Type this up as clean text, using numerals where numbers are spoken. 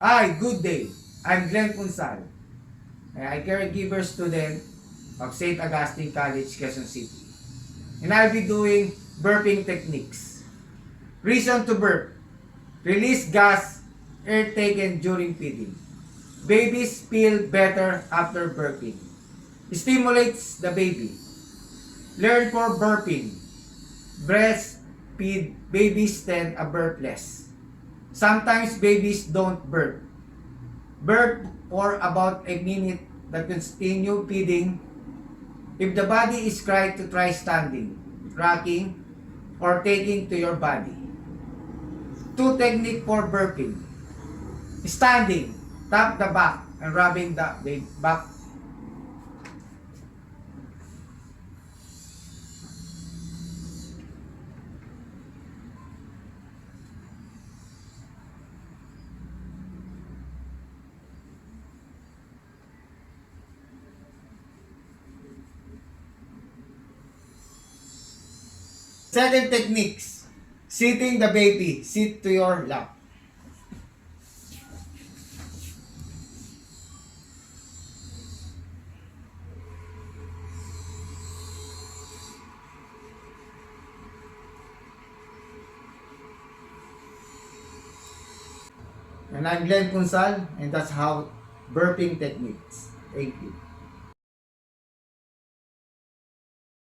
Hi, good day. I'm Glenn Punsal. I caregiver student of St. Augustine College, Quezon City. And I'll be doing burping techniques. Reason to burp. Release gas, air taken during feeding. Babies feel better after burping. Stimulates the baby. Learn for burping. Breastfeed babies tend a burp less. Sometimes babies don't burp. Burp for about a minute, but continue feeding. If the body is crying, to try standing, rocking, or taking to your body. Two technique for burping. Standing, tap the back and rubbing the back. Second techniques, sitting the baby, sit to your lap. And I'm Glenn Punsal, and that's how burping techniques. Thank you.